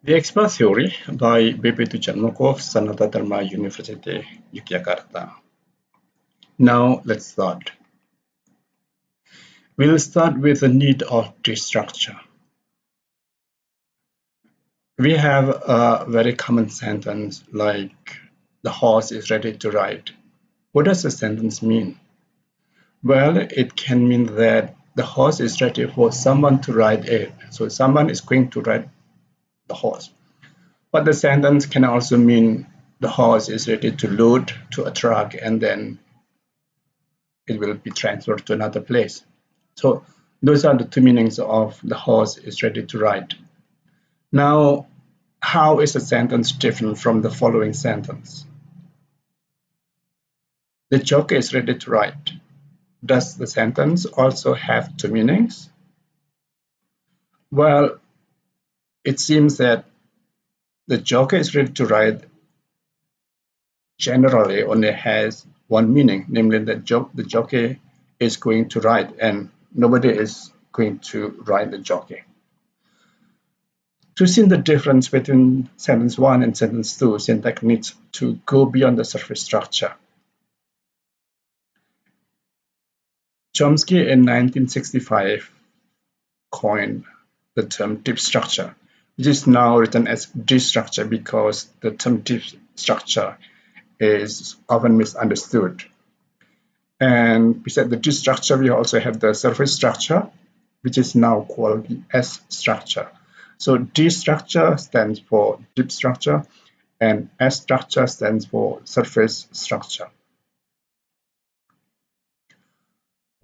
The Expert Theory by B.P. Tuchanmokov, Sanata Dharma University, Yogyakarta. Now let's start. We'll start with the need of this structure. We have a very common sentence like, the horse is ready to ride. What does the sentence mean? Well, it can mean that the horse is ready for someone to ride it. So someone is going to ride the horse. But the sentence can also mean the horse is ready to load to a truck and then it will be transferred to another place. So those are the two meanings of the horse is ready to ride. Now, how is a sentence different from the following sentence? The jockey is ready to ride. Does the sentence also have two meanings? Well, it seems that the jockey is ready to ride generally only has one meaning, namely that the jockey is going to ride and nobody is going to ride the jockey. To see the difference between sentence 1 and sentence 2, syntax needs to go beyond the surface structure. Chomsky in 1965 coined the term deep structure, which is now written as deep structure because the term deep structure is often misunderstood. And beside the deep structure, we also have the surface structure, which is now called the S structure. So D structure stands for deep structure and S structure stands for surface structure.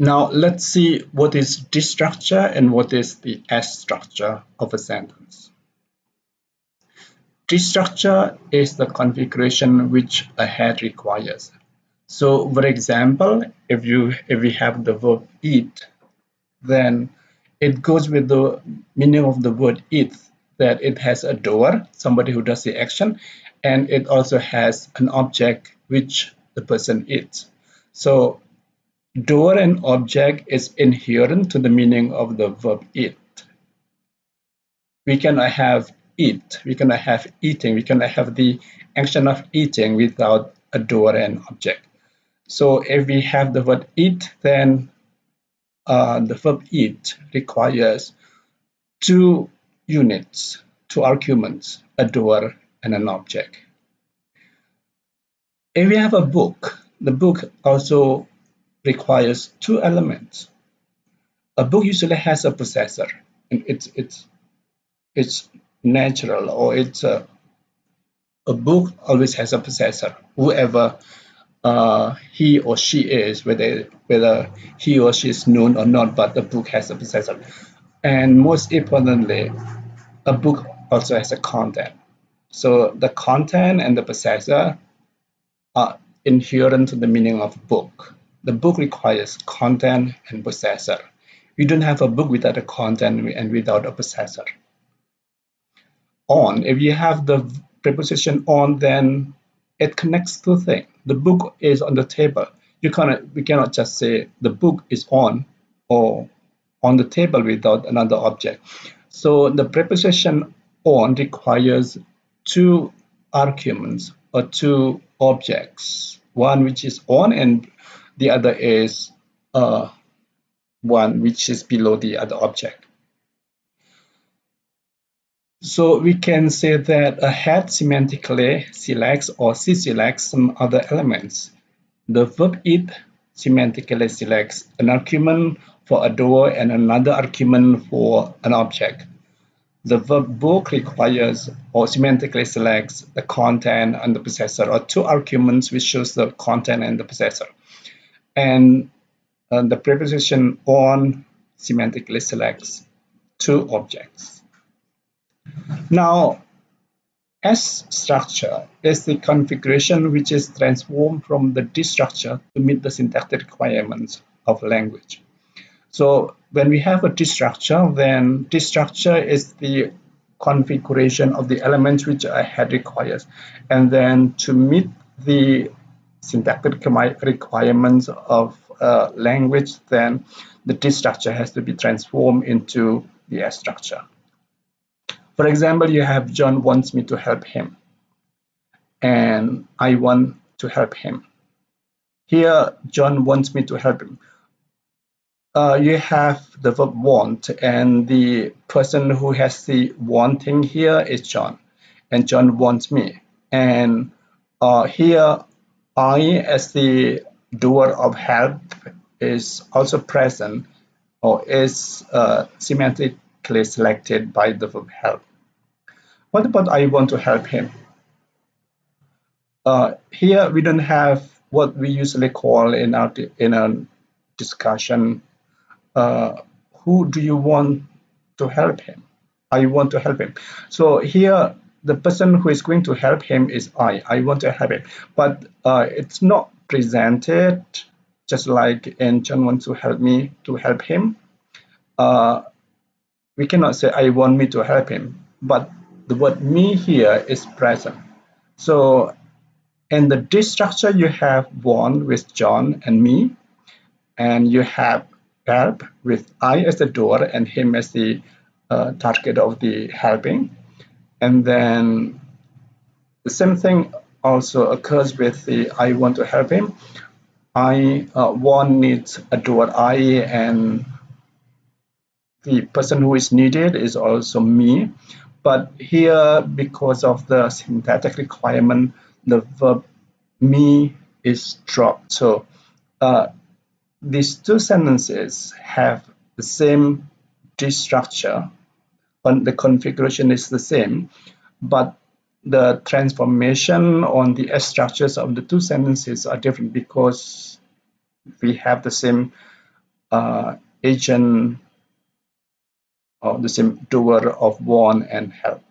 Now let's see what is D structure and what is the S structure of a sentence. D structure is the configuration which a head requires. So for example, if we have the verb eat, then it goes with the meaning of the word eat, that it has a doer, somebody who does the action, and it also has an object which the person eats. So doer and object is inherent to the meaning of the verb eat. We cannot have eat, we cannot have eating, we cannot have the action of eating without a doer and object. So if we have the word eat, then the verb eat requires two units, two arguments, a doer and an object. If we have a book, the book also requires two elements. A book usually has a possessor, and it's natural, or it's a book always has a possessor, whoever he or she is, whether he or she is known or not, but the book has a possessor. And most importantly, a book also has a content. So the content and the possessor are inherent to the meaning of book. The book requires content and possessor. We don't have a book without a content and without a possessor. On, if you have the preposition on, then it connects two things. The book is on the table. We cannot just say the book is on or on the table without another object. So the preposition on requires two arguments or two objects, one which is on and the other is one which is below the other object. So we can say that a head semantically selects or selects some other elements. The verb eat semantically selects an argument for a doer and another argument for an object. The verb book requires or semantically selects the content and the possessor, or two arguments which shows the content and the possessor. And the preposition on semantically selects two objects. Now, S structure is the configuration which is transformed from the D structure to meet the syntactic requirements of language. So when we have a D structure, then D structure is the configuration of the elements which a head requires. And then to meet the syntactic requirements of language, then the D structure has to be transformed into the S structure. For example, you have John wants me to help him, and I want to help him. Here, John wants me to help him. You have the verb want, and the person who has the wanting here is John, and John wants me. And here, I, as the doer of help, is also present or is semantically selected by the verb help. What about I want to help him? Here, we don't have what we usually call in our discussion, who do you want to help him? I want to help him. So here, the person who is going to help him is I want to help him. But it's not presented just like in John wants to help me to help him. We cannot say I want me to help him, but the word me here is present. So in the this structure, you have want with John and me, and you have help with I as the doer and him as the target of the helping. And then the same thing also occurs with the I want to help him. I want needs a doer I, and the person who is needed is also me. But here, because of the syntactic requirement, the verb me is dropped. So these two sentences have the same this structure, and the configuration is the same, but the transformation on the S structures of the two sentences are different because we have the same agent or the same doer of want and help.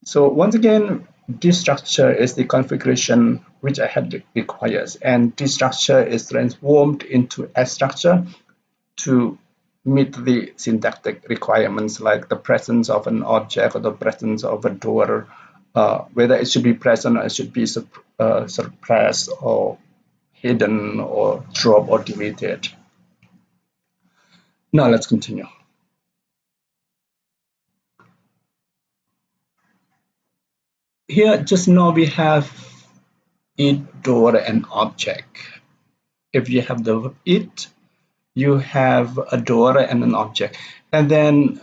So once again, this structure is the configuration which I had requires, and this structure is transformed into S structure to meet the syntactic requirements like the presence of an object or the presence of a doer, whether it should be present or it should be suppressed or hidden or dropped or deleted. Now let's continue. Here, just now we have it, doer, and object. If you have the verb it, you have a doer and an object. And then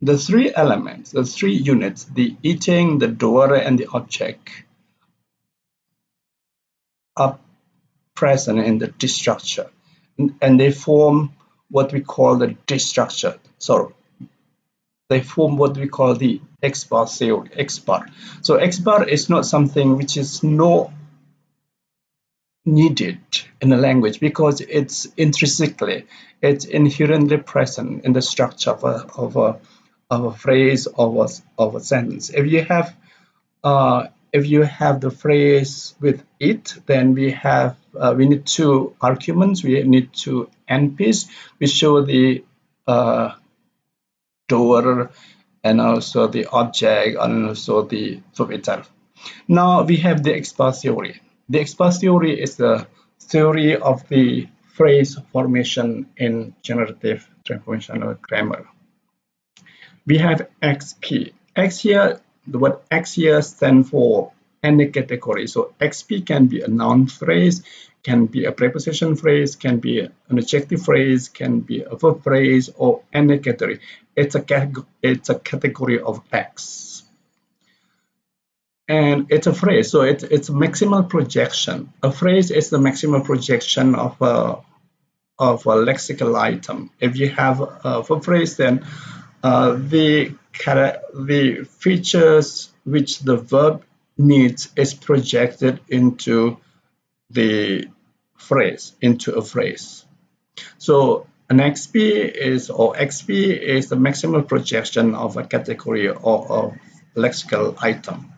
the three elements, the three units, the eating, the doer, and the object are present in the this structure. And they form what we call the this structure. So they form what we call the X bar theory, X bar. So X bar is not something which is not needed in a language because it's intrinsically, it's inherently present in the structure of a phrase or of a sentence. If you have the phrase with it, then we need two arguments. We need two NPs. We show the doer and also the object and also the verb itself. Now we have the X bar theory. The X bar theory is the theory of the phrase formation in generative transformational grammar. We have XP. X here, the word X here stands for any category. So XP can be a noun phrase, can be a preposition phrase, can be an adjective phrase, can be a verb phrase, or any category. It's a category of X. And it's a phrase, so it's a maximal projection. A phrase is the maximal projection of a lexical item. If you have a verb phrase, then the features which the verb needs is projected into the phrase, into a phrase. So an XP is the maximal projection of a category or a lexical item.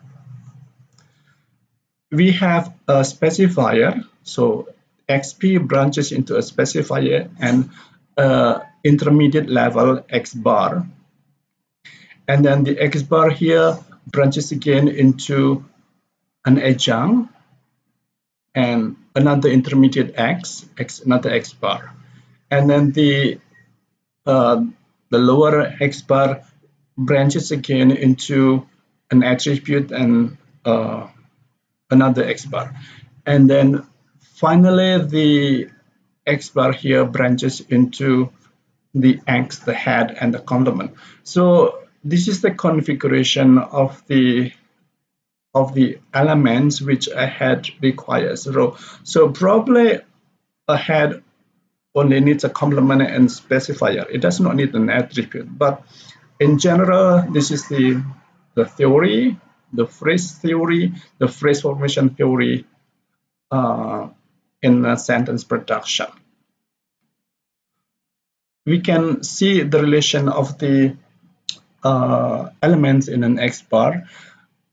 We have a specifier, so XP branches into a specifier and intermediate level X bar. And then the X bar here branches again into an adjunct and another intermediate X, another X bar. And then the the lower X bar branches again into an attribute and another X bar. And then finally, the X bar here branches into the X, the head, and the complement. So this is the configuration of the elements which a head requires. So probably a head only needs a complement and specifier. It does not need an attribute. But in general, this is the theory, the phrase theory, the phrase formation theory in a sentence production. We can see the relation of the elements in an X bar.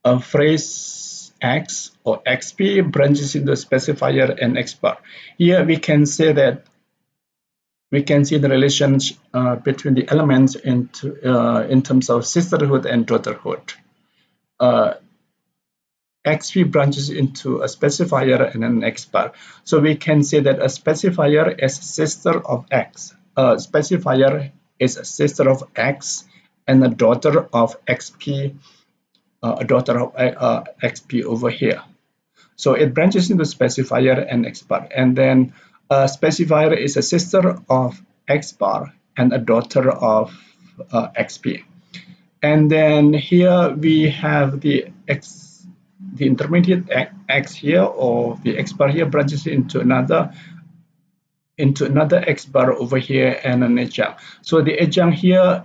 A phrase X or XP branches into specifier and X bar. Here we can say that we can see the relations between the elements in terms of sisterhood and daughterhood. XP branches into a specifier and an X bar. So we can say that a specifier is a sister of X. A specifier is a sister of X and a daughter of XP, a daughter of XP over here. So it branches into specifier and X bar. And then a specifier is a sister of X bar and a daughter of XP. And then here we have the intermediate X here, or the X bar here branches into another X bar over here and an adjunct. So the adjunct here,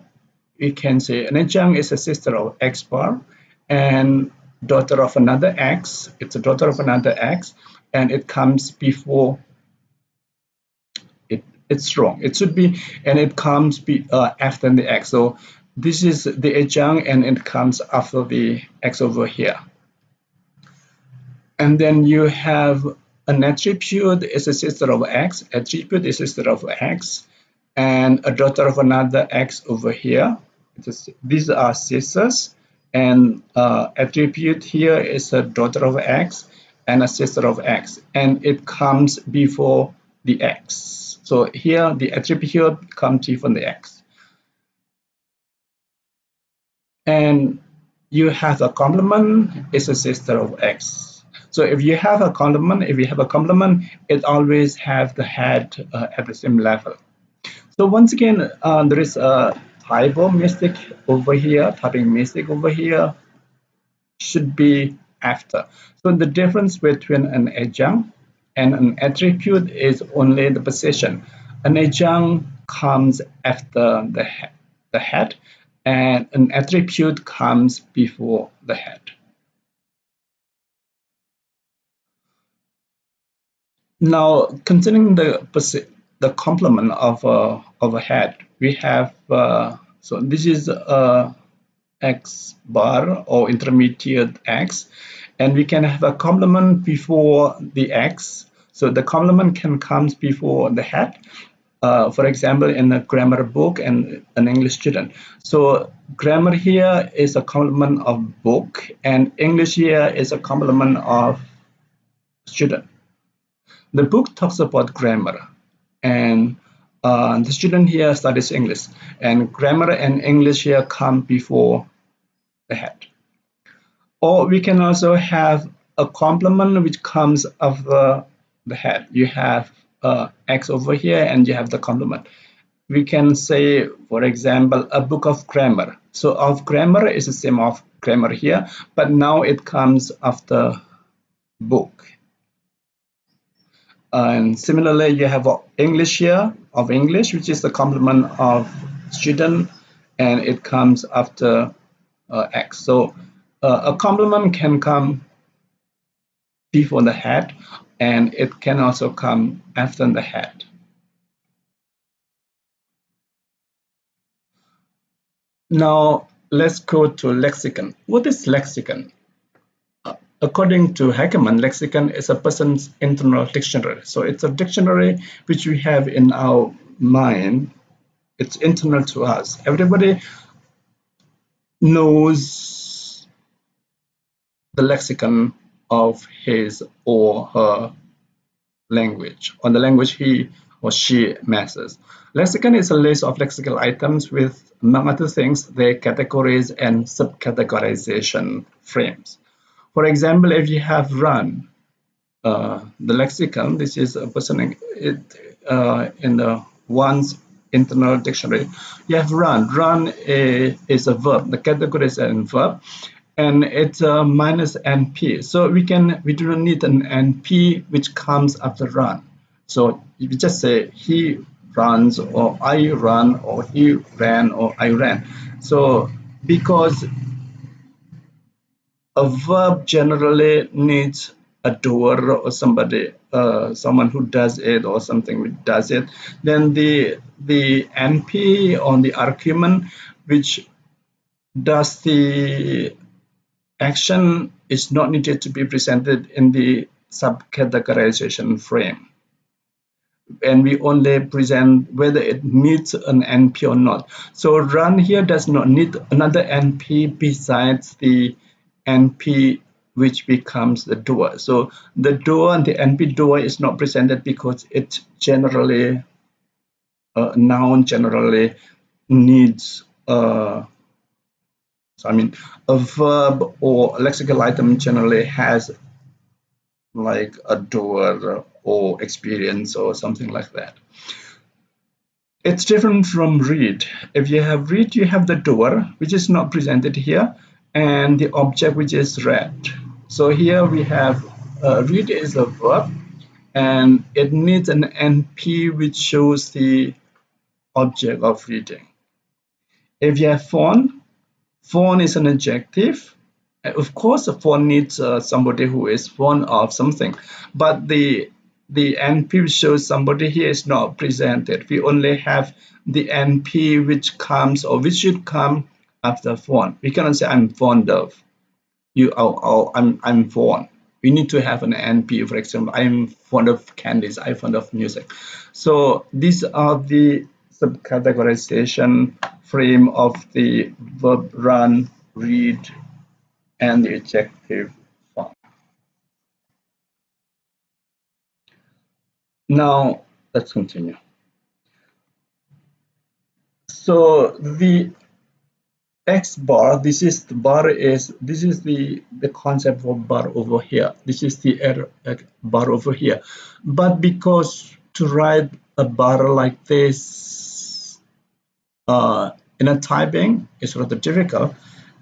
we can say an adjunct is a sister of X bar and daughter of another X. It's a daughter of another X, and it comes before. It's wrong. It should be, and it comes after the X. So this is the adjunct, and it comes after the X over here. And then you have an attribute is a sister of X, attribute is a sister of X, and a daughter of another X over here. These are sisters, and attribute here is a daughter of X and a sister of X, and it comes before the X. So here the attribute comes before the X. And you have a complement is a sister of X. So if you have a complement, it always have the head at the same level. So once again, there is a typo mistake over here, typing mistake over here, should be after. So the difference between an adjunct and an attribute is only the position. An adjunct comes after the head, and an attribute comes before the head. Now, considering the complement of a head, we have so this is a X bar or intermediate X, and we can have a complement before the X. So the complement can come before the head. For example, in a grammar book and an English student. So grammar here is a complement of book, and English here is a complement of student. The book talks about grammar, and the student here studies English, and grammar and English here come before the head. Or we can also have a complement which comes after the head. You have X over here, and you have the complement. We can say, for example, a book of grammar. So of grammar is the same of grammar here, but now it comes after book. And similarly, you have English here of English, which is the complement of student, and it comes after X. So a complement can come before the head, and it can also come after the head. Now let's go to lexicon. What is lexicon? According to Heckman, lexicon is a person's internal dictionary. So it's a dictionary which we have in our mind. It's internal to us. Everybody knows the lexicon of his or her language, or the language he or she messes. Lexicon is a list of lexical items with, among other things, their categories and subcategorization frames. For example, if you have run, the lexicon, this is a person in the one's internal dictionary. You have run. Run is a verb. The category is a verb, and it's minus NP. So we do not need an NP which comes after run. So you just say he runs, or I run, or he ran, or I ran. So because a verb generally needs a doer or somebody, someone who does it, or something which does it, then the NP on the argument which does the action is not needed to be presented in the subcategorization frame. And we only present whether it needs an NP or not. So run here does not need another NP besides the NP which becomes the doer. So the doer and the NP doer is not presented because it generally, a noun generally needs a verb or a lexical item generally has like a doer or experience or something like that. It's different from read. If you have read, you have the doer, which is not presented here, and the object, which is read. So here we have read is a verb, and it needs an NP which shows the object of reading. If you have fawn, fawn is an adjective. Of course, a fawn needs somebody who is fond of something, but the NP which shows somebody here is not presented. We only have the NP which comes, or which should come after fawn. We cannot say I'm fond of you, or I'm fond. We need to have an NP. For example, I'm fond of candies, I'm fond of music. So these are the subcategorization frame of the verb run, read, and the adjective form. Now let's continue. So the X bar, this is the concept of bar over here. This is the bar over here. But because to write a bar like this in a typing is rather difficult,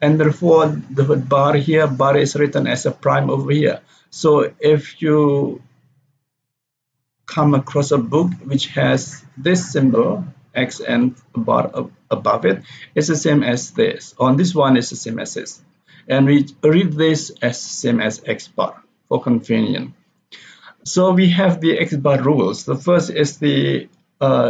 and therefore the word bar here, bar is written as a prime over here. So if you come across a book which has this symbol X and a bar above it, it's the same as this. On this one is the same as this, and we read this as same as X bar for convenience. So we have the X bar rules. The first is the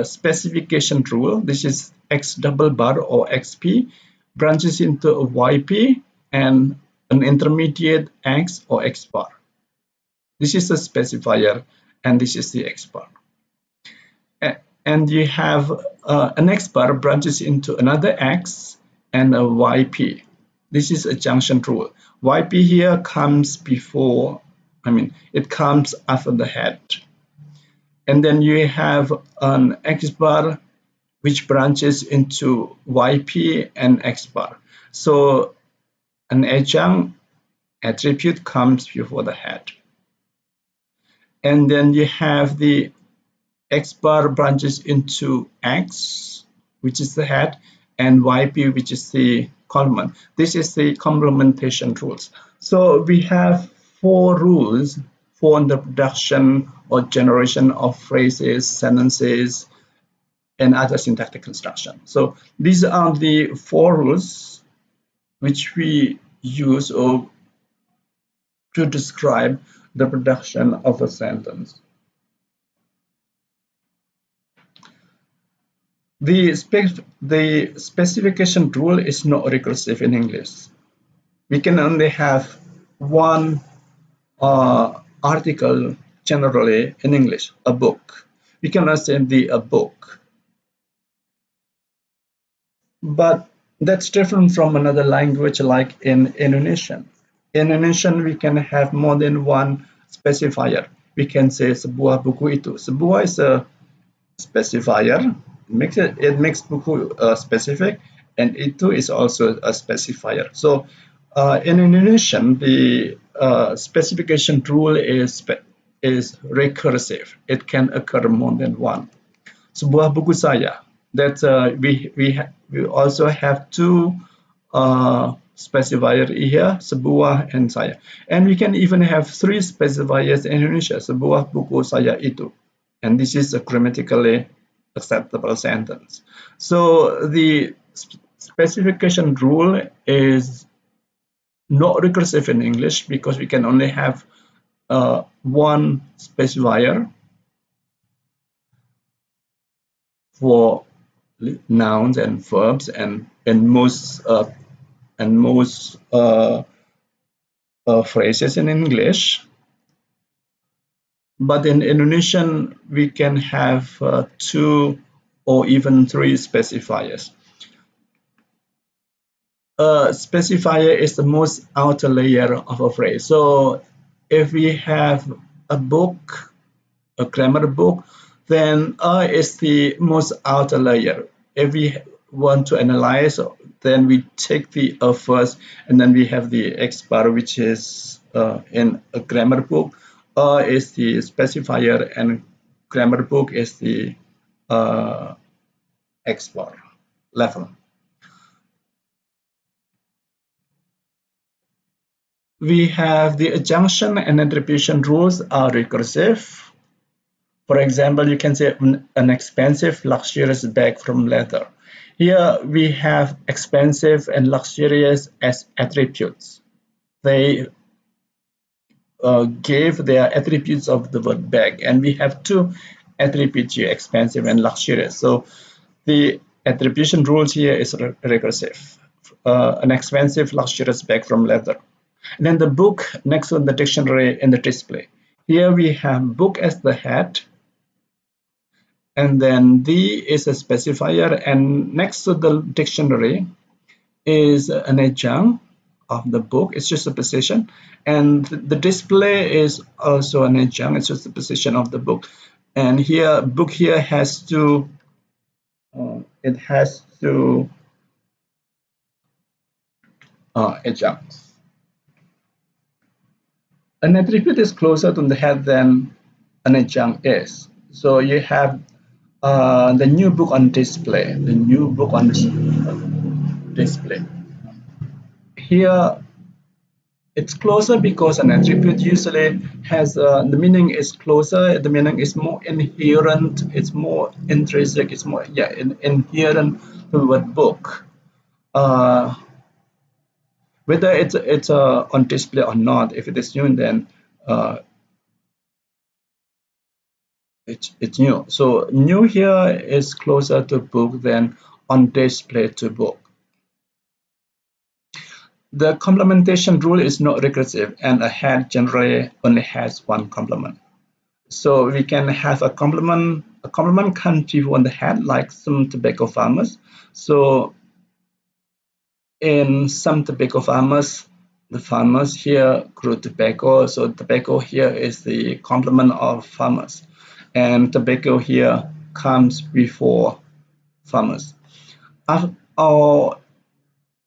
specification rule. This is X double bar or XP branches into a YP and an intermediate X or X bar. This is the specifier, and this is the X bar. And you have an X bar branches into another X and a YP. This is a junction rule. YP here comes before, it comes after the head. And then you have an X bar which branches into YP and X bar. So an adjunct attribute comes before the head. And then you have the X bar branches into X, which is the head, and YP, which is the complement. This is the complementation rules. So we have 4 rules for the production or generation of phrases, sentences, and other syntactic construction. So these are the 4 rules which we use to describe the production of a sentence. The specification rule is not recursive in English. We can only have one article generally in English, a book. We cannot say a book. But that's different from another language like in Indonesian. In Indonesian, we can have more than one specifier. We can say sebuah buku itu. Sebuah is a specifier. It makes buku specific, and itu is also a specifier. So in Indonesian, the specification rule is recursive. It can occur more than one. Sebuah buku saya that we also have two specifier here, sebuah and saya, and we can even have three specifiers in Indonesia, sebuah buku saya itu, and this is a grammatically acceptable sentence. So the specification rule is not recursive in English because we can only have one specifier for nouns and verbs, and most phrases in English. But in Indonesian, we can have two or even three specifiers. A specifier is the most outer layer of a phrase. So if we have a book, a grammar book, then is the most outer layer. If we want to analyze, then we take the first, and then we have the X bar, which is in a grammar book, is the specifier, and grammar book is the X bar level. We have the junction and attribution rules are recursive. For example, you can say an expensive, luxurious bag from leather. Here we have expensive and luxurious as attributes. They gave their attributes of the word bag, and we have two attributes here, expensive and luxurious. So the attribution rules here is recursive. An expensive, luxurious bag from leather. And then the book next to the dictionary in the display. Here we have book as the head, and then the is a specifier, and next to the dictionary is an adjunct of the book. It's just a position, and the display is also an adjunct. It's just the position of the book. And here book here has to adjuncts. An attribute is closer to the head than an adjunct is. So you have the new book on display. The new book on display. Here it's closer because an attribute usually has the meaning is closer. The meaning is more inherent. It's more intrinsic. It's more inherent to the word book. Whether it's on display or not, if it is new, then it's new. So new here is closer to book than on display to book. The complementation rule is not recursive, and a head generally only has one complement. So we can have a complement country on the head, like some tobacco farmers. So in some tobacco farmers, the farmers here grew tobacco, so tobacco here is the complement of farmers, and tobacco here comes before farmers. Or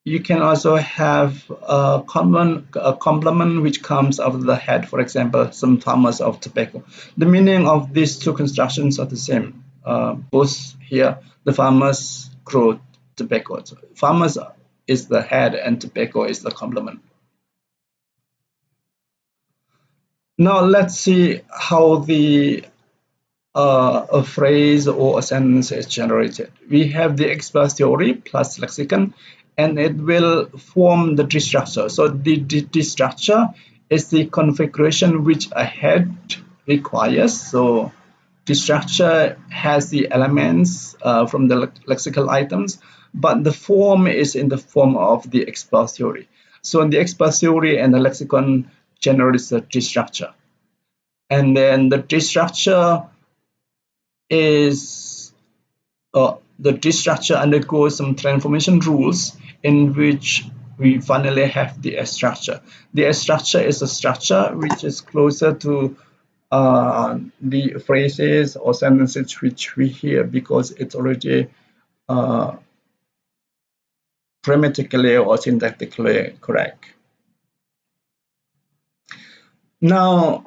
you can also have a complement which comes after the head. For example, some farmers of tobacco. The meaning of these two constructions are the same. Both here, the farmers grow tobacco. So farmers is the head and tobacco is the complement. Now let's see how a phrase or a sentence is generated. We have the express theory plus lexicon, and it will form the tree structure. So the structure is the configuration which a head requires. So the structure has the elements from the lexical items, but the form is in the form of the express theory. So in the express theory and the lexicon generates the tree structure. And then the tree structure is the tree structure undergoes some transformation rules in which we finally have the S structure. The S structure is a structure which is closer to the phrases or sentences which we hear because it's already grammatically or syntactically correct. Now,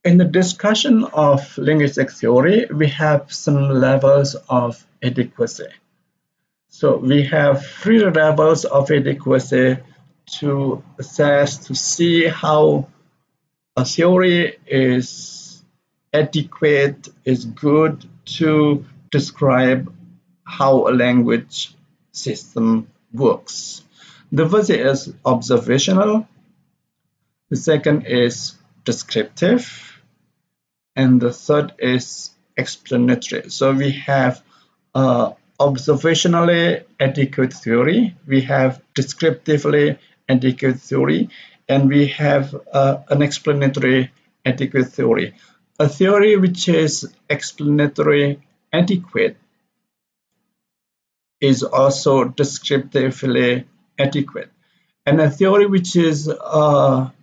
in the discussion of linguistic theory, we have some levels of adequacy. So we have three levels of adequacy to assess, to see how a theory is adequate, is good to describe how a language system works. The first is observational, the second is descriptive, and the third is explanatory. So we have observationally adequate theory, we have descriptively adequate theory, and we have an explanatory adequate theory. A theory which is explanatory adequate is also descriptively adequate, and a theory which is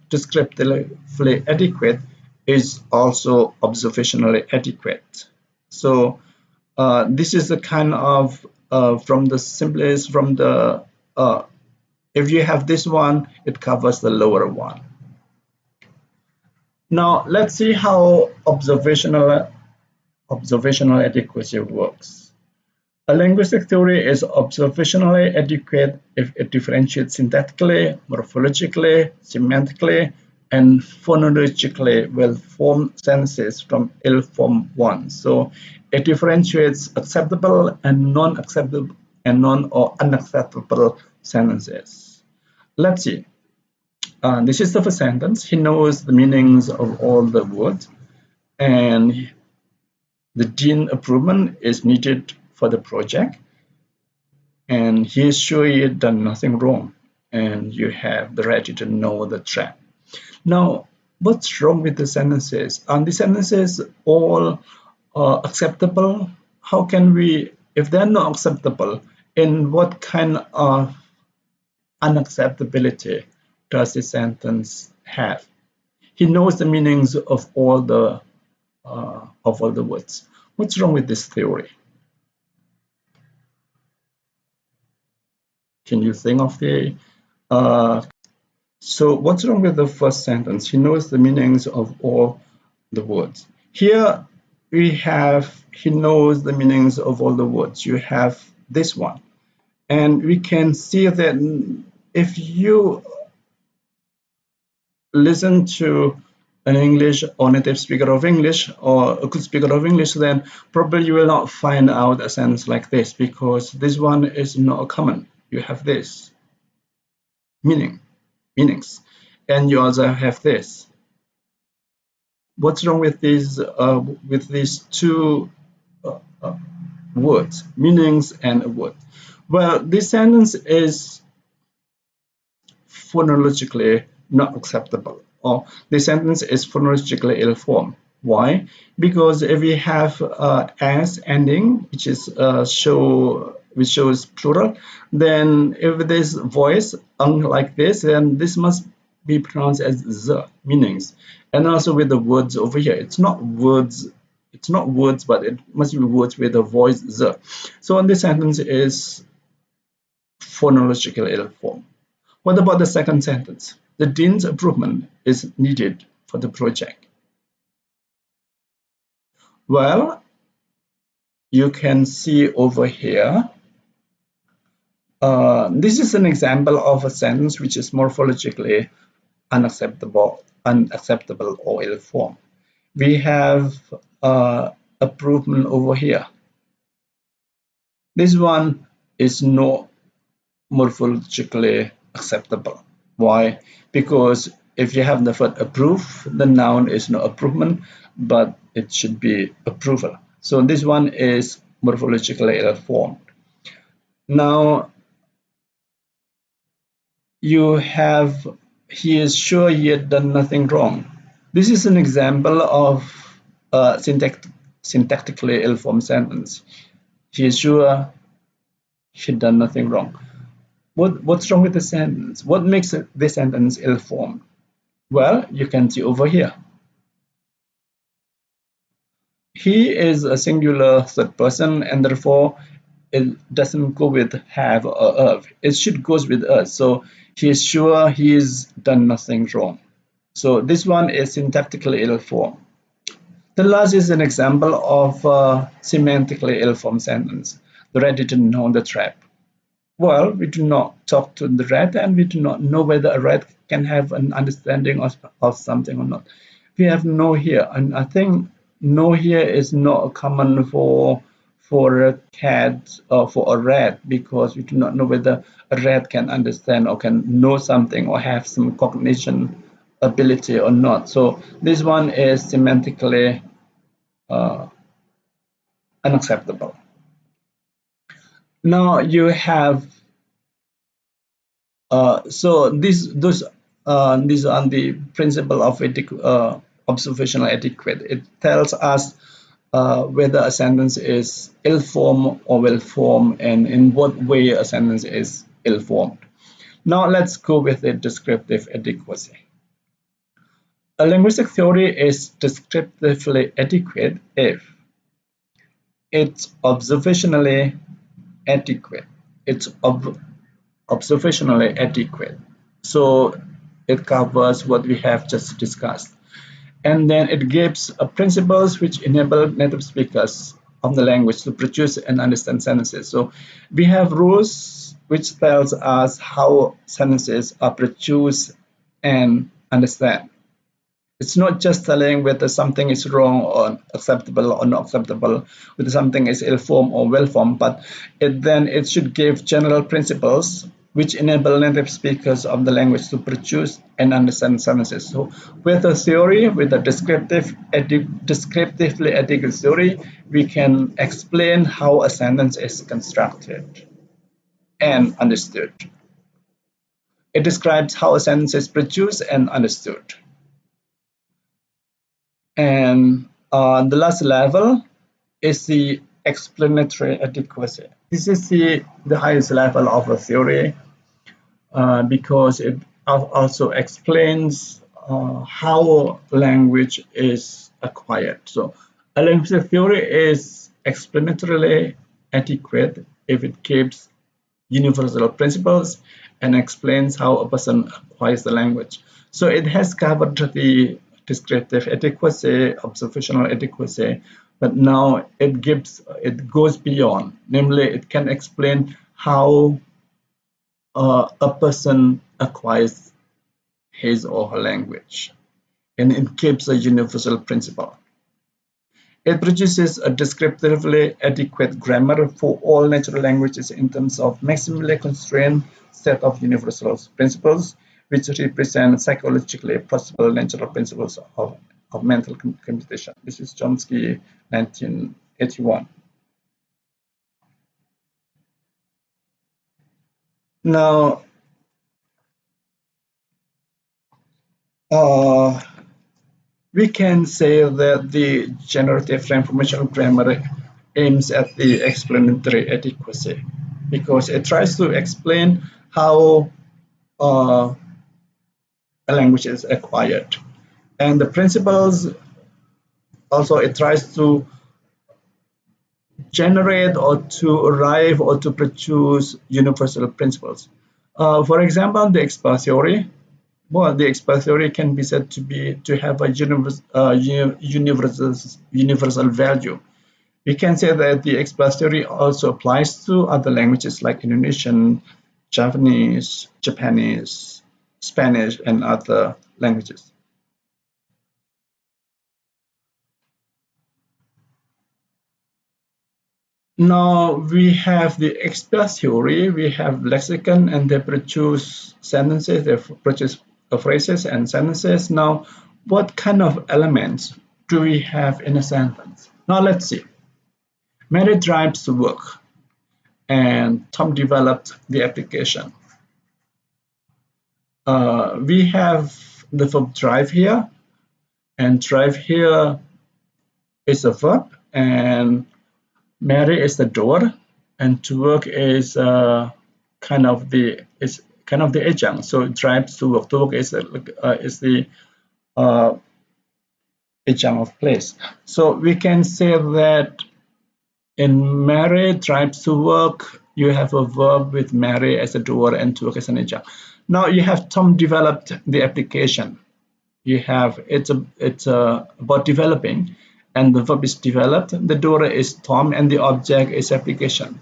descriptively adequate is also observationally adequate. So this is the kind of from the simplest, from the if you have this one, it covers the lower one. Now let's see how observational adequacy works. A linguistic theory is observationally adequate if it differentiates syntactically, morphologically, semantically, and phonologically well-formed sentences from ill-formed ones. So it differentiates acceptable and non-acceptable and non or unacceptable sentences. Let's see. This is the first sentence. He knows the meanings of all the words, and the dean approval is needed for the project, and he is sure he had done nothing wrong, and you have the right to know the trap. Now, what's wrong with the sentences? Are the sentences all acceptable? How can we, if they're not acceptable, in what kind of unacceptability does the sentence have? He knows the meanings of all the words. What's wrong with this theory? Can you think of the so what's wrong with the first sentence? He knows the meanings of all the words. Here we have he knows the meanings of all the words. You have this one, and we can see that if you listen to an English or native speaker of English or a good speaker of English, then probably you will not find out a sentence like this, because this one is not common. You have this meanings, and you also have this. What's wrong with these two words, meanings and a word? Well, this sentence is phonologically not acceptable, or the sentence is phonologically ill-formed. Why? Because if we have as ending, which is which shows plural, then if this voice like this, then this must be pronounced as the meanings. And also with the words over here, it's not words, but it must be words with the voice the. So this sentence is phonologically ill-formed. What about the second sentence? The dean's approval is needed for the project. Well, you can see over here, this is an example of a sentence which is morphologically unacceptable or ill-formed. We have approval over here. This one is not morphologically acceptable. Why? Because if you have the word approve, the noun is not approval, but it should be approval. So this one is morphologically ill-formed. Now you have, he is sure he had done nothing wrong. This is an example of a syntactically ill-formed sentence. He is sure he had done nothing wrong. What's wrong with the sentence? What makes this sentence ill-formed? Well, you can see over here. He is a singular third person, and therefore it doesn't go with have or of. It should goes with us. So he is sure he's done nothing wrong. So this one is syntactically ill-formed. The last is an example of a semantically ill-formed sentence. The rat didn't know the trap. Well, we do not talk to the rat, and we do not know whether a rat can have an understanding of something or not. We have no here, and I think no here is not common for a cat or for a rat, because we do not know whether a rat can understand or can know something or have some cognition ability or not. So this one is semantically uh, unacceptable. Now you have so these are the principle of observational etiquette. It tells us whether a sentence is ill-formed or well-formed, and in what way a sentence is ill-formed. Now let's go with the descriptive adequacy. A linguistic theory is descriptively adequate if it's observationally adequate. It's observationally adequate. So it covers what we have just discussed. And then it gives principles which enable native speakers of the language to produce and understand sentences. So we have rules which tells us how sentences are produced and understand. It's not just telling whether something is wrong or acceptable or not acceptable, whether something is ill-formed or well-formed, but it should give general principles which enable native speakers of the language to produce and understand sentences. So with a theory, with a descriptively adequate theory, we can explain how a sentence is constructed and understood. It describes how a sentence is produced and understood. And the last level is the explanatory adequacy. This is the highest level of a theory because it also explains how language is acquired. So a linguistic theory is explanatorily adequate if it gives universal principles and explains how a person acquires the language. So it has covered the descriptive adequacy, observational adequacy, but now it goes beyond. Namely, it can explain how a person acquires his or her language, and it gives a universal principle. It produces a descriptively adequate grammar for all natural languages in terms of maximally constrained set of universal principles, which represent psychologically possible natural principles of mental computation. This is Chomsky, 1981. Now, we can say that the generative transformational grammar aims at the explanatory adequacy because it tries to explain how a language is acquired. And the principles also it tries to generate or to arrive or to produce universal principles. For example, the expert theory. Well, the expert theory can be said to have a universal value. We can say that the expert theory also applies to other languages like Indonesian, Japanese, Spanish, and other languages. Now we have the expert theory, we have lexicon, and they produce sentences, they produce phrases and sentences. Now, what kind of elements do we have in a sentence? Now let's see. Mary drives to work, and Tom developed the application. We have the verb drive here, and drive here is a verb, and Mary is the door, and to work is kind of the adjunct. So drives to work. To work is the adjunct of place. So we can say that in Mary drives to work, you have a verb with Mary as a doer and to work as an adjunct. Now you have Tom developed the application. You have it's about developing, and the verb is developed. The doer is Tom, and the object is application.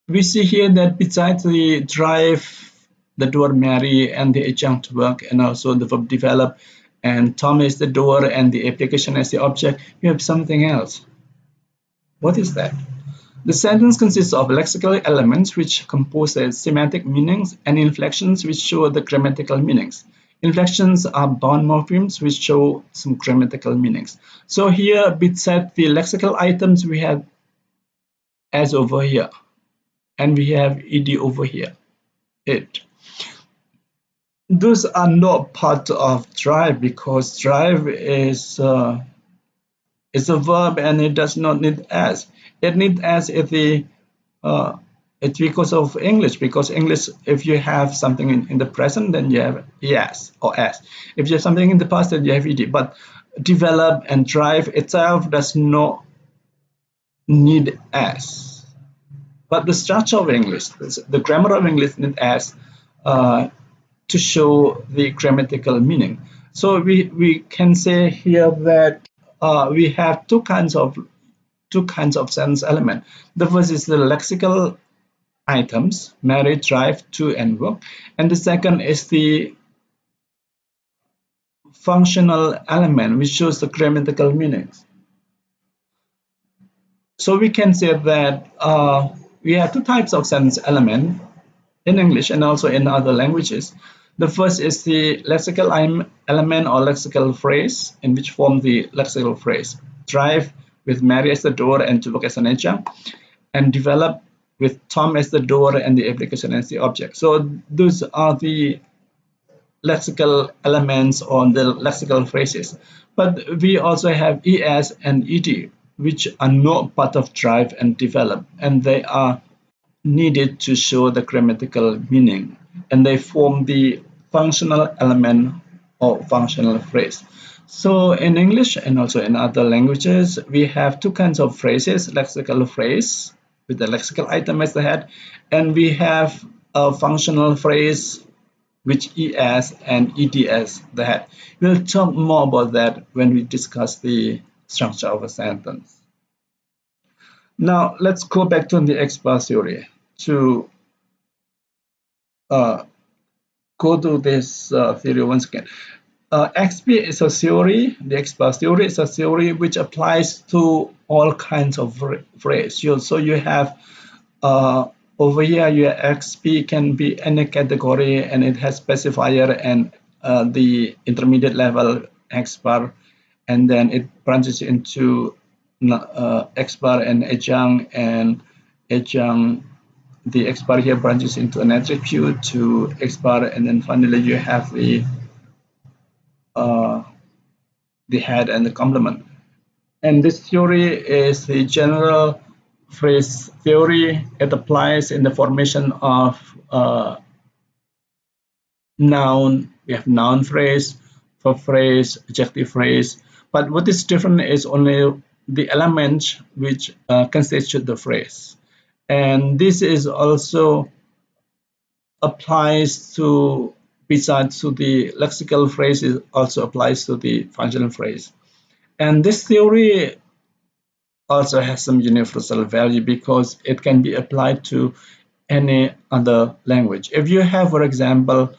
We see here that besides the drive, the doer Mary, and the adjunct work, and also the verb develop, and Tom is the doer and the application as the object, you have something else. What is that? The sentence consists of lexical elements which compose the semantic meanings and inflections which show the grammatical meanings. Inflections are bound morphemes which show some grammatical meanings. So here, beside the lexical items, we have as over here, and we have ed over here. It. Those are not part of drive because drive is a verb and it does not need as. It needs as if the it's because of English. Because English, if you have something in the present, then you have yes or as. If you have something in the past, then you have ed. But develop and drive itself does not need as. But the structure of English, the grammar of English needs as to show the grammatical meaning. So we can say here that we have two kinds of sentence element. The first is the lexical items, marry, drive, to, and work, and the second is the functional element, which shows the grammatical meanings. So we can say that we have two types of sentence element in English and also in other languages. The first is the lexical element or lexical phrase, in which form the lexical phrase. Drive with Mary as the doer and to work as an adjunct, and develop with Tom as the doer and the application as the object. So those are the lexical elements or the lexical phrases. But we also have es and ed, which are not part of drive and develop, and they are needed to show the grammatical meaning, and they form the functional element or functional phrase. So in English and also in other languages, we have two kinds of phrases: lexical phrase with the lexical item as the head, and we have a functional phrase which es and ed as the head. We'll talk more about that when we discuss the structure of a sentence. Now let's go back to the expert theory to go to this theory once again. XP is a theory, the expert theory is a theory which applies to all kinds of phrase. So you have over here your XP can be any category, and it has specifier and the intermediate level expert, and then it branches into expert and adjunct, and adjunct. The expert here branches into an attribute to expert, and then finally you have the head and the complement. And this theory is the general phrase theory. It applies in the formation of noun. We have noun phrase, verb phrase, adjective phrase. But what is different is only the elements which constitute the phrase. And this is also applies to, besides to the lexical phrase, it also applies to the functional phrase. And this theory also has some universal value because it can be applied to any other language. If you have, for example,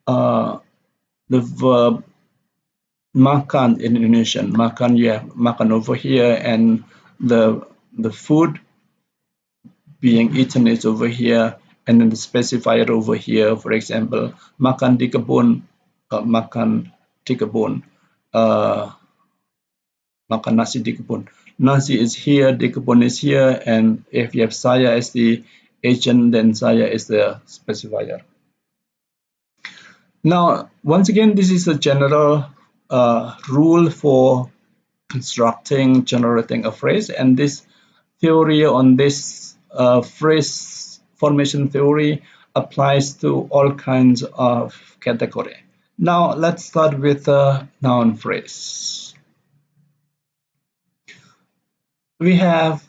the verb makan in Indonesian, makan, you have makan over here, and the food being eaten is over here, and then the specifier over here. For example, makan di kebun, makan di kebun, makan nasi di kebun. Nasi is here, di kebun is here, and if you have saya as the agent, then saya is the specifier. Now, once again, this is a general rule for constructing, generating a phrase, and this theory on this phrase formation theory applies to all kinds of category. Now let's start with a noun phrase. We have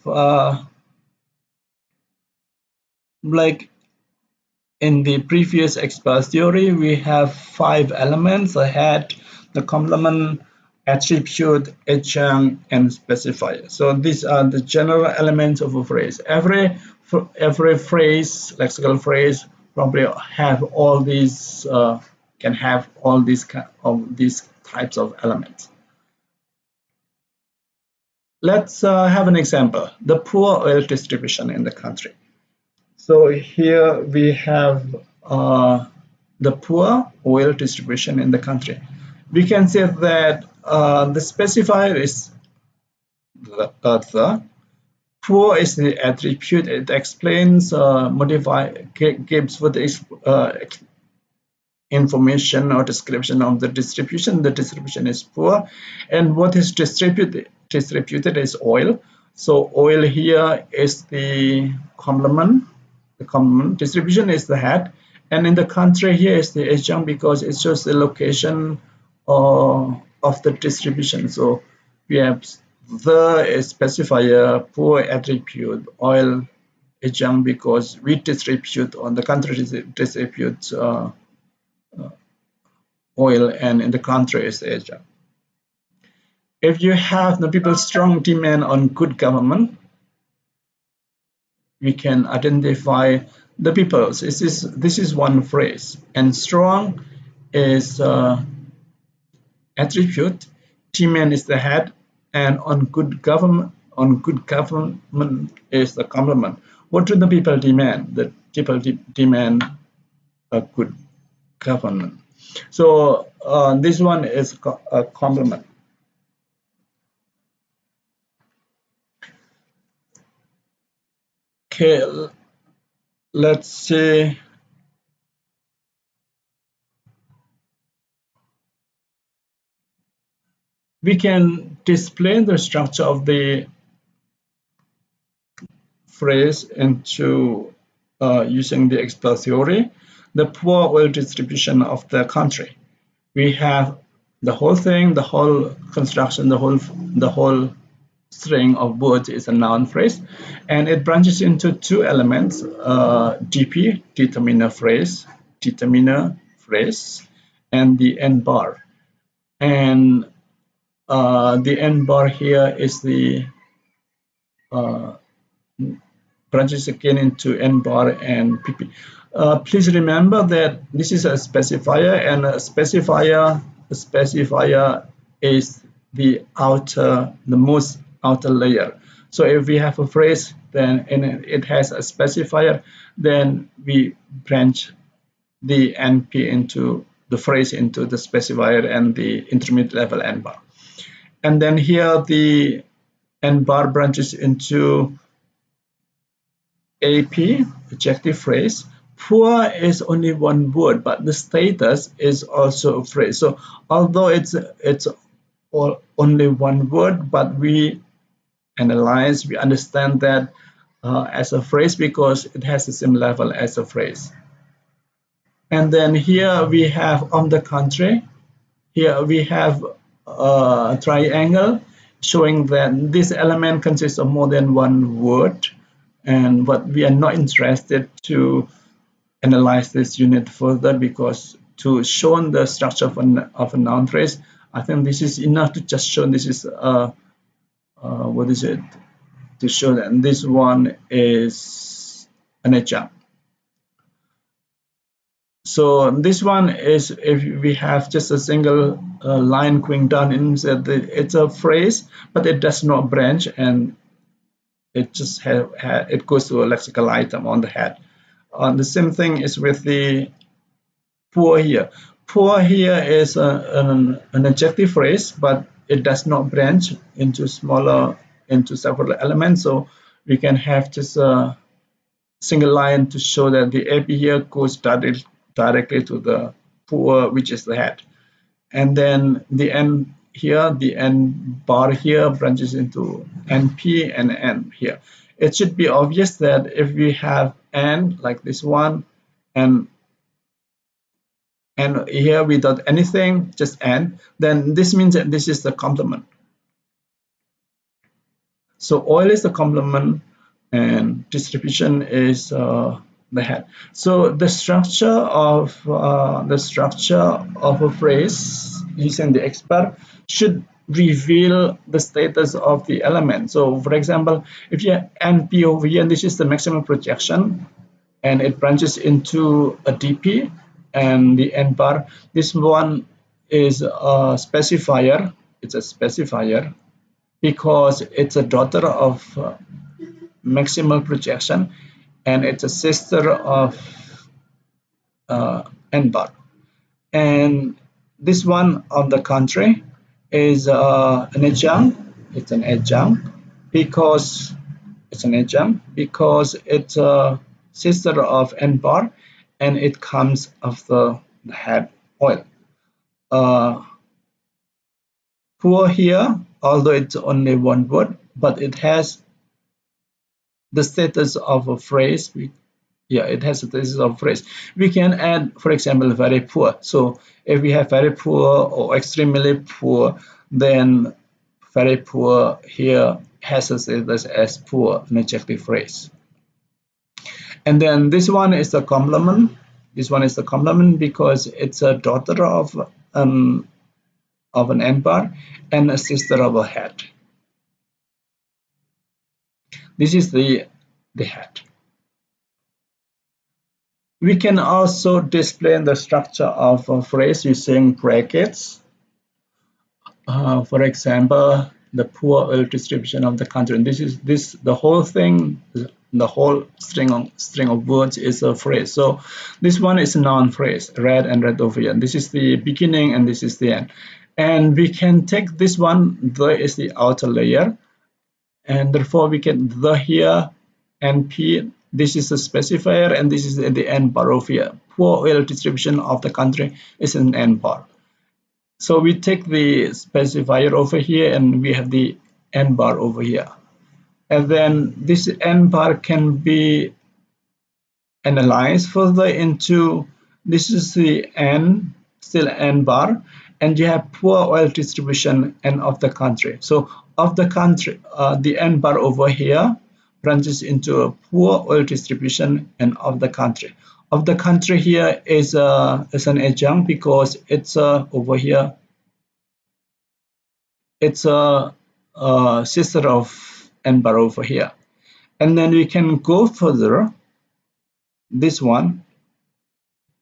like in the previous expository, we have 5 elements: the head, the complement, attribute, adjunct, and specifier. So these are the general elements of a phrase. Every phrase, lexical phrase, probably have all these can have all these types of elements. Let's have an example: the poor oil distribution in the country. So here we have the poor oil distribution in the country. We can say that the specifier is the poor is the attribute. It explains, gives what is information or description of the distribution. The distribution is poor, and what is distributed is oil. So oil here is the complement. The complement distribution is the head, and in the country here is the adjunct because it shows the location of the distribution. So we have the specifier, poor attribute, oil adjunct because we distribute on the country distributes oil, and in the country is the adjunct. If you have the people's strong demand on good government, we can identify the peoples. This is one phrase, and strong is attribute, demand is the head, and on good government is the complement. What do the people demand? The people demand a good government. So this one is a complement. Okay, let's see. We can display the structure of the phrase into using the expert theory. The poor oil distribution of the country. We have the whole thing, the whole construction, the whole string of words is a noun phrase, and it branches into 2 elements: DP, determiner phrase, and the end bar. And the end bar here is the branches again into end bar and PP. Please remember that this is a specifier, and a specifier is the most outer layer. So if we have a phrase, then it has a specifier, then we branch the NP into the phrase into the specifier and the intermediate level end bar. And then here the end bar branches into AP, adjective phrase. Poor is only one word, but the status is also a phrase. So although it's only one word, but we analyze, we understand that as a phrase because it has the same level as a phrase. And then here we have on the contrary, here we have a triangle showing that this element consists of more than one word, and but we are not interested to analyze this unit further because to show the structure of a noun phrase, I think this is enough to just show this is what is it, to show that this one is an adjunct. So this one is, if we have just a single line going down, it's a phrase, but it does not branch, and it just it goes to a lexical item on the head. The same thing is with the poor here. Poor here is an adjective phrase, but it does not branch into several elements. So we can have just a single line to show that the AP here goes directly to the poor, which is the head. And then the end here, the end bar here branches into NP and N here. It should be obvious that if we have N like this one, and and here without anything, just and, then this means that this is the complement. So oil is the complement and distribution is the head. So the structure of a phrase using the expert should reveal the status of the element. So for example, if you have NP over here, this is the maximum projection, and it branches into a DP, and the N bar. This one is a specifier. It's a specifier because it's a daughter of maximal projection, and it's a sister of N bar. And this one, on the contrary, is an adjunct. It's an adjunct because it's a sister of N bar, and it comes after the head oil. Poor here, although it's only one word, but it has the status of a phrase. It has the status of a phrase. We can add, for example, very poor. So if we have very poor or extremely poor, then very poor here has a status as poor, an adjective phrase. And then this one is the complement. This one is the complement because it's a daughter of an N bar and a sister of a head. This is the head. We can also display the structure of a phrase using brackets. For example, the poor oil distribution of the country. And the whole thing, the whole string of words is a phrase. So this one is a noun phrase, red and red over here. This is the beginning and this is the end. And we can take this one, the is the outer layer, and therefore we get the here and P. This is a specifier, and this is the N bar over here. Poor oil distribution of the country is an N bar. So we take the specifier over here, and we have the N bar over here. And then this N bar can be analyzed further into, this is the N, still N bar, and you have poor oil distribution and of the country. So of the country, the N bar over here branches into a poor oil distribution and of the country. Of the country here is an adjunct because it's over here. It's a sister of N bar over here. And then we can go further. This one,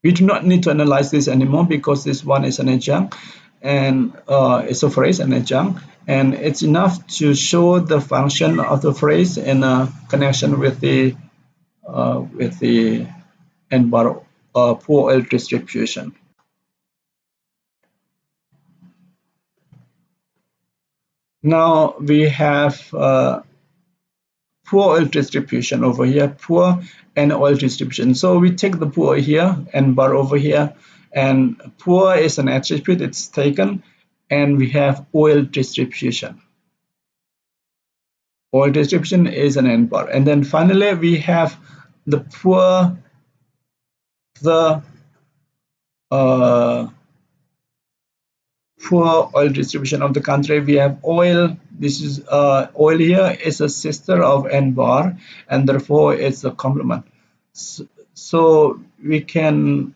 we do not need to analyze this anymore because this one is an adjunct, and it's a phrase, an adjunct, and it's enough to show the function of the phrase in a connection with the N bar poor oil distribution. Now we have poor oil distribution over here, poor and oil distribution. So we take the poor here and bar over here, and poor is an attribute, it's taken, and we have oil distribution. Oil distribution is an N bar. And then finally we have the poor, the poor oil distribution of the country. We have oil. This is oil here is a sister of N bar, and therefore it's a complement. So we can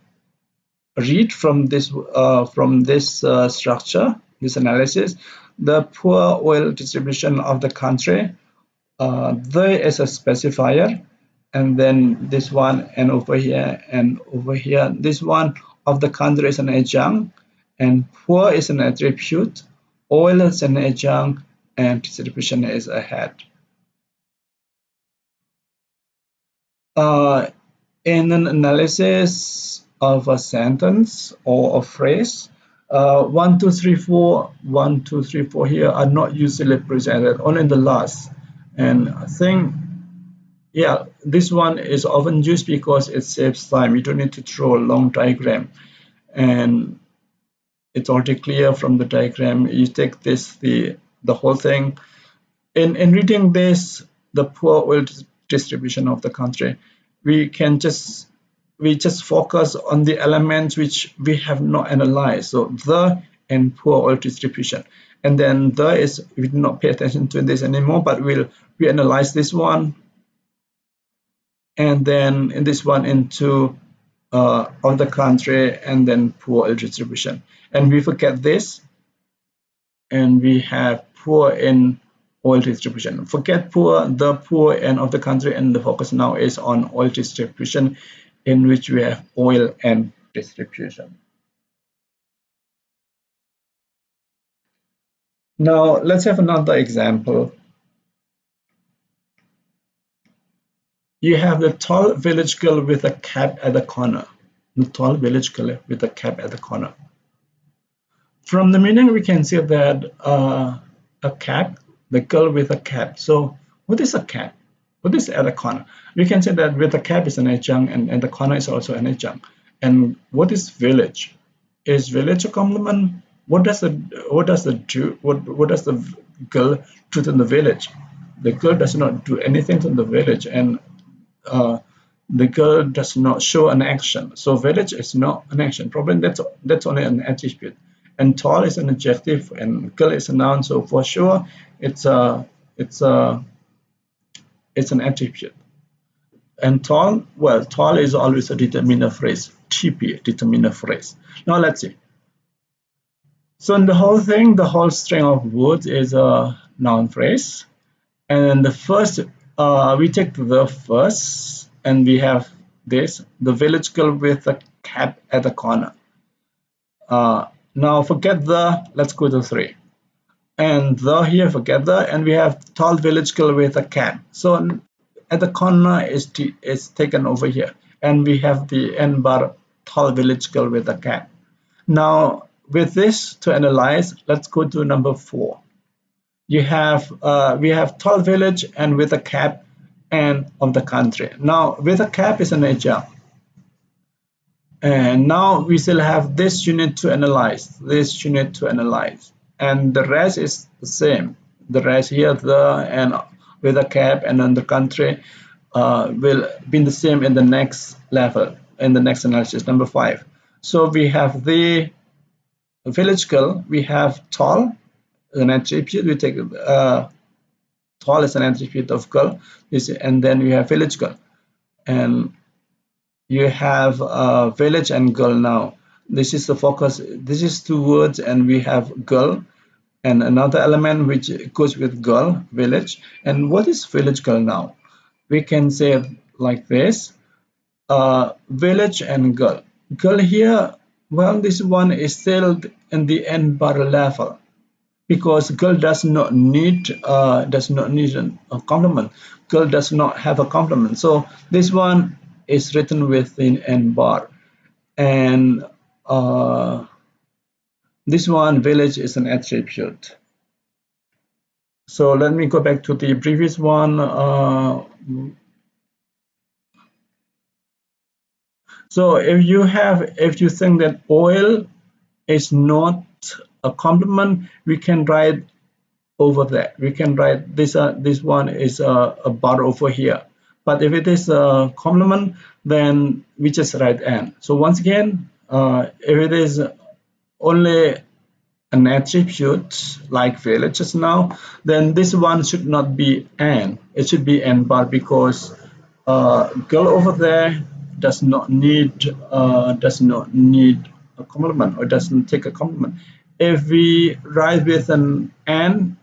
read from this structure, this analysis, the poor oil distribution of the country. There is a specifier, and then this one, and over here and over here. This one of the country is an adjunct, and poor is an attribute, oil is an adjunct, and distribution is a head. In an analysis of a sentence or a phrase, 1, 2, 3, 4, 1, 2, 3, 4 here are not usually presented, only in the last. And I think, yeah, this one is often used because it saves time. You don't need to draw a long diagram, and it's already clear from the diagram. You take this, the whole thing. In reading this, the poor oil distribution of the country, we can just we just focus on the elements which we have not analyzed. So the and poor oil distribution, and then the is, we do not pay attention to this anymore, but we analyze this one, and then in this one into of the country, and then poor oil distribution, and we forget this, and we have poor in oil distribution. Forget poor, the poor end of the country, and the focus now is on oil distribution, in which we have oil and distribution. Now let's have another example. You have the tall village girl with a cap at the corner. The tall village girl with a cap at the corner. From the meaning, we can see that a cap, the girl with a cap. So what is a cap? What is at the corner? We can say that with a cap is an adjunct, and the corner is also an adjunct. And what is village? Is village a complement? What does the girl do in the village? The girl does not do anything in the village, and the girl does not show an action. So village is not an action. Probably that's only an attribute. And tall is an adjective, and girl is a noun. So for sure, it's an attribute. And tall, well, tall is always a determiner phrase. TP, determiner phrase. Now let's see. So in the whole thing, the whole string of words is a noun phrase. And the first, we take the first, and we have this, the village girl with a cap at the corner. Now forget the, let's go to 3. And the here, forget the, and we have tall village girl with a cap. So at the corner is taken over here, and we have the end bar, tall village girl with a cap. Now with this to analyze, let's go to number 4. You have we have tall village and with a cap and of the country. Now with a cap is an adjunct, and now we still have this unit to analyze, and the rest is the same. The rest here, the and with a cap and on the country will be the same in the next level, in the next analysis, number 5. So we have the village girl, we have tall, an attribute, we take tall is an attribute of girl, and then we have village girl, and you have village and girl. Now this is the focus, this is 2 words, and we have girl and another element which goes with girl, village. And what is village girl now? We can say it like this, village and girl. Girl here, well, this one is still in the end bar level, because girl does not need a complement. Girl does not have a complement, so this one is written within n bar, and this one, village, is an attribute. So let me go back to the previous one. So if you think that oil is not a complement, we can write over there. We can write this one is a bar over here. But if it is a complement, then we just write n. So once again, if it is only an attribute like village just now, then this one should not be n. It should be n bar, because girl over there does not need a complement, or doesn't take a complement. If we write with an n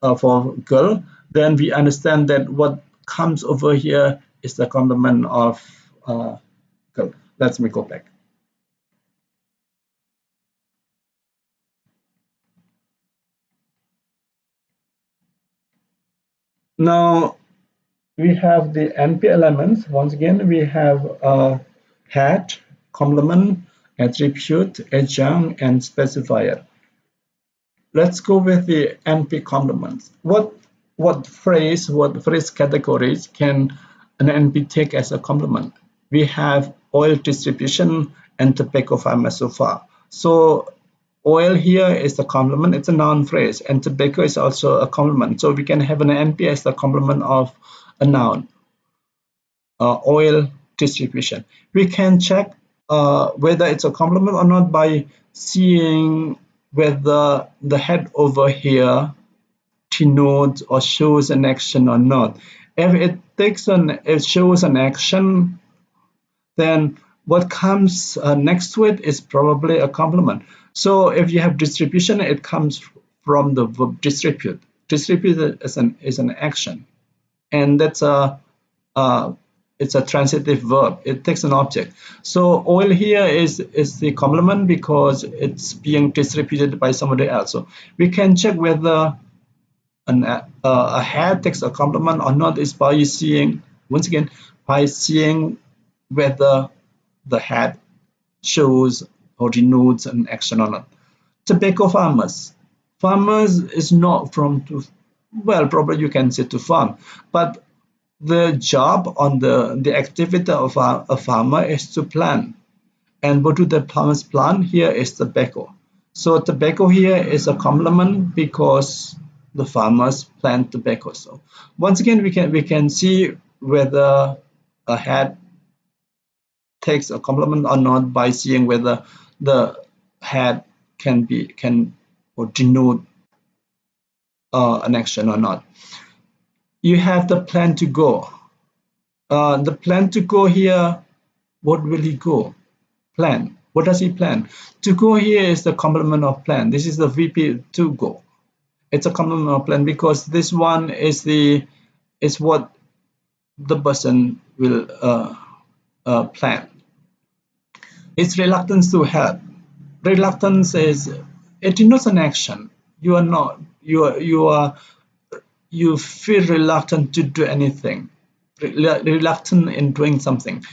for girl, then we understand that what comes over here is the complement of girl. Let me go back. Now we have the NP elements. Once again, we have head, complement, attribute, adjunct, and specifier. Let's go with the NP complements. What phrase categories can an NP take as a complement? We have oil distribution and tobacco farmers so far. So oil here is the complement, it's a noun phrase, and tobacco is also a complement. So we can have an NP as the complement of a noun. Oil, distribution. We can check whether it's a complement or not by seeing whether the head over here denotes or shows an action or not. If it shows an action, then what comes next to it is probably a complement. So if you have distribution, it comes from the verb distribute. Distribute is an action, and that's it's a transitive verb. It takes an object. So oil here is the complement because it's being distributed by somebody else. So we can check whether a head takes a complement or not is by seeing, once again, by seeing whether the head shows or denotes an action or not. Tobacco farmers. Farmers is not from to, well, probably you can say to farm, but the job on the activity of a farmer is to plant. And what do the farmers plant? Here is tobacco. So tobacco here is a complement because the farmers plant tobacco. So once again, we can see whether a head takes a complement or not by seeing whether the head can or denote an action or not. You have the plan to go. The plan to go here, what will he go? Plan. What does he plan? To go here is the complement of plan. This is the VP to go. It's a complement of plan because this one is what the person will plan. It's reluctance to help. Reluctance is, it denotes an action. You feel reluctant to do anything, reluctant in doing something,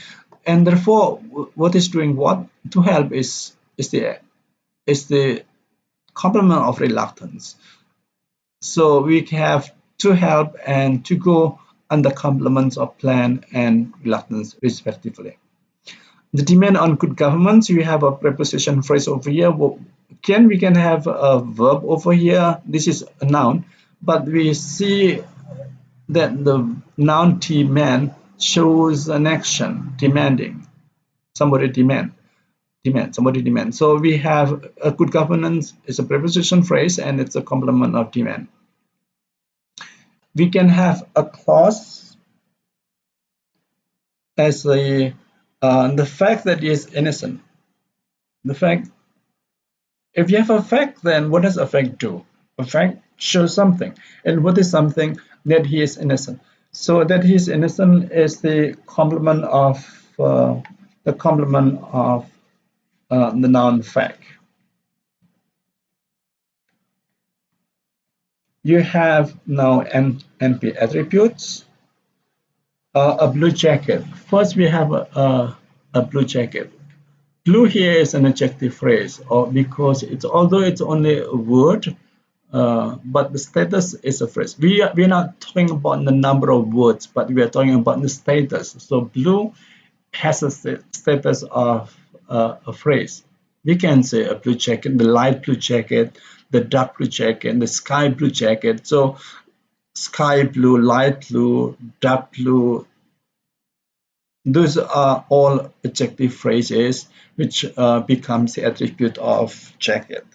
and therefore what is doing what? To help is the complement of reluctance. So we have to help and to go under complements of plan and reluctance respectively. The demand on good governance, you have a preposition phrase over here. Again, we can have a verb over here. This is a noun, but we see that the noun demand shows an action, demanding. Somebody demand. So we have a good governance is a preposition phrase and it's a complement of demand. We can have a clause as the fact that he is innocent. The fact, if you have a fact, then what does a fact do? A fact shows something. And what is something? That he is innocent. So that he is innocent is the complement of the noun fact. You have now NP attributes. A blue jacket. First, we have a blue jacket. Blue here is an adjective phrase, or because although it's only a word, but the status is a phrase. We are not talking about the number of words, but we are talking about the status. So blue has a status of a phrase. We can say a blue jacket, the light blue jacket, the dark blue jacket, the sky blue jacket. So sky blue, light blue, dark blue, those are all adjective phrases which becomes the attribute of jacket.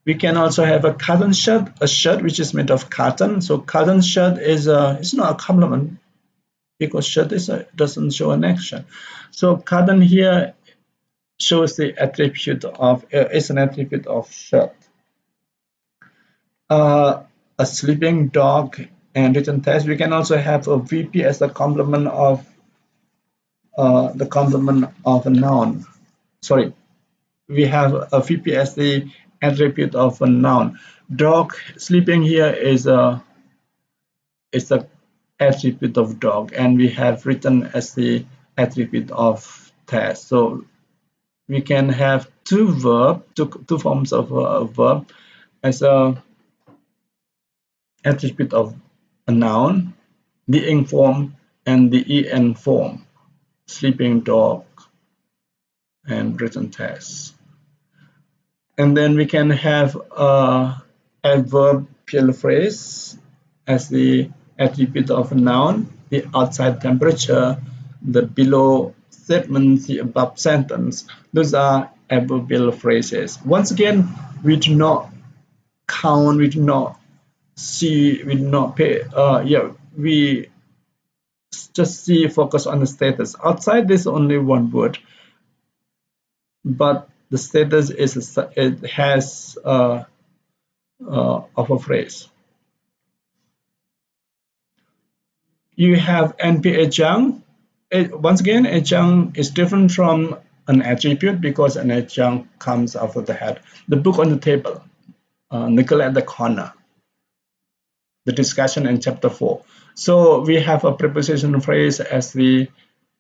We can also have a cotton shirt, a shirt which is made of cotton. So cotton shirt is it's not a complement because shirt doesn't show an action. So cotton here shows the attribute of is an attribute of shirt. A sleeping dog and written text. We can also have a VP as the complement of a noun. Sorry, we have a VP as the attribute of a noun. Dog, sleeping here is the attribute of dog, and we have written as the attribute of test. So we can have two forms of a verb as a attribute of a noun, the ing form and the en form, sleeping dog and written test. And then we can have a adverbial phrase as the attribute of a noun, the outside temperature, the below statement, the above sentence. Those are adverbial phrases. Once again, we do not count, we do not see, we do not pay. We just see, focus on the status. Outside, there's only one word, but the status is it has of a phrase. You have NP adjunct. Once again, adjunct is different from an attribute because an adjunct comes after the head. The book on the table, nickel at the corner, the discussion in chapter 4. So we have a preposition phrase as the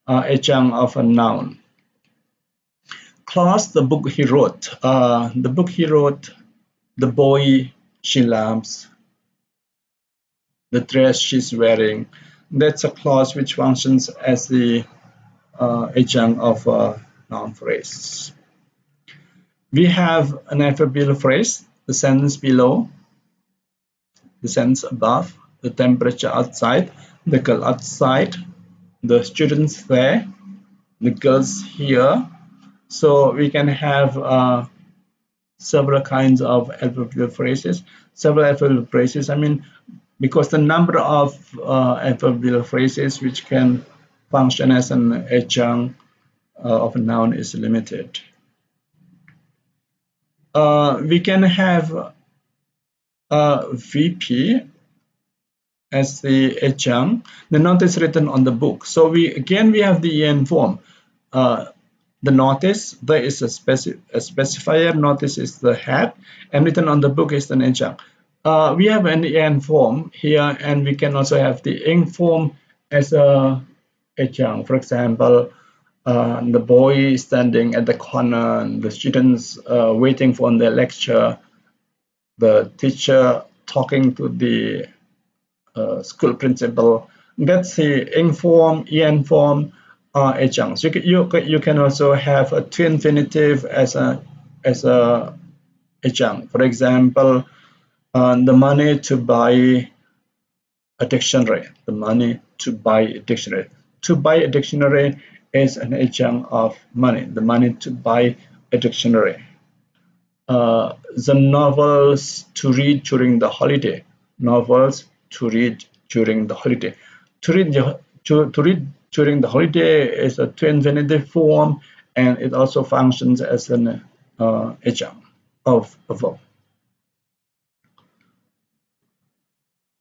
adjunct of a noun. Clause, the book he wrote. The book he wrote, the boy she loves, the dress she's wearing. That's a clause which functions as the adjunct of a noun phrase. We have an adverbial phrase, the sentence below, the sentence above, the temperature outside, the girl outside, the students there, the girls here. So we can have several kinds of adverbial phrases. Several adverbial phrases, I mean, because the number of adverbial phrases which can function as an adjunct of a noun is limited. We can have VP as the adjunct. The notice written on the book. So we have the EN form. The notice, there is a specifier, notice is the head, and written on the book is an adjunct. We have an EN form here, and we can also have the ing form as a adjunct. For example, the boy standing at the corner, and the students waiting for their lecture, the teacher talking to the school principal. That's the ing form, EN form, adjuncts. You can also have a to infinitive as a adjunct. For example, the money to buy a dictionary. The money to buy a dictionary. To buy a dictionary is an adjunct of money. The money to buy a dictionary. The novels to read during the holiday. Novels to read during the holiday. To read during the holiday is a to infinitive form, and it also functions as an adjunct of a verb.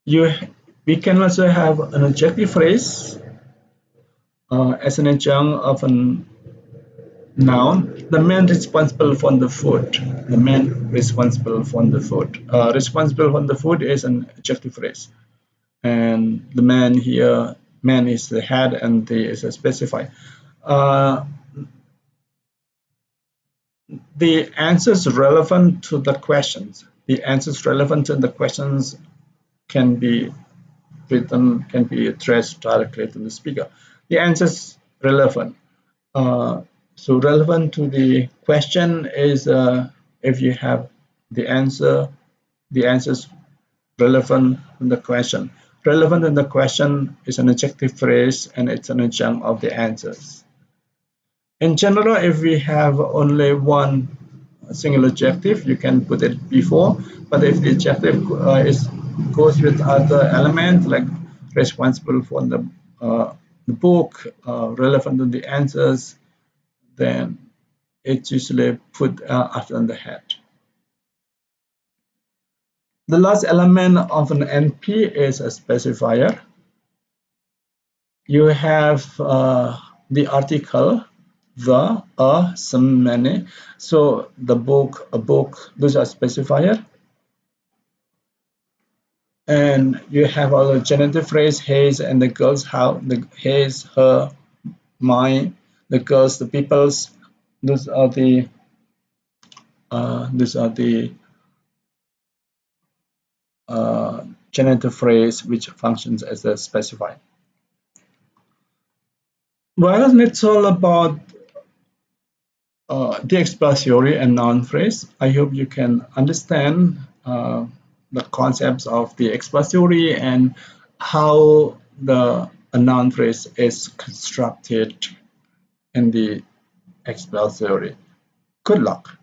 We can also have an adjective phrase as an adjunct of a noun. The man responsible for the food. The man responsible for the food. Responsible for the food is an adjective phrase, and the man here, man is the head, and the is a specifier. The answers relevant to the questions. The answers relevant to the questions can be written, can be addressed directly to the speaker. The answers relevant. So relevant to the question is if you have the answers relevant to the question. Relevant in the question is an adjective phrase, and it's an adjunct of the answers. In general, if we have only one single adjective, you can put it before, but if the adjective goes with other elements like responsible for the book, relevant to the answers, then it's usually put after the head. The last element of an NP is a specifier. You have the article, the, a, some, many. So the book, a book, those are specifier. And you have all the genitive phrase, his and the girls, how, the his, her, mine, the girls, the people's. Those are the genitive phrase which functions as a specifier. Well, it's all about the expressori and noun phrase. I hope you can understand the concepts of the expressori and how the a noun phrase is constructed in the expel theory. Good luck.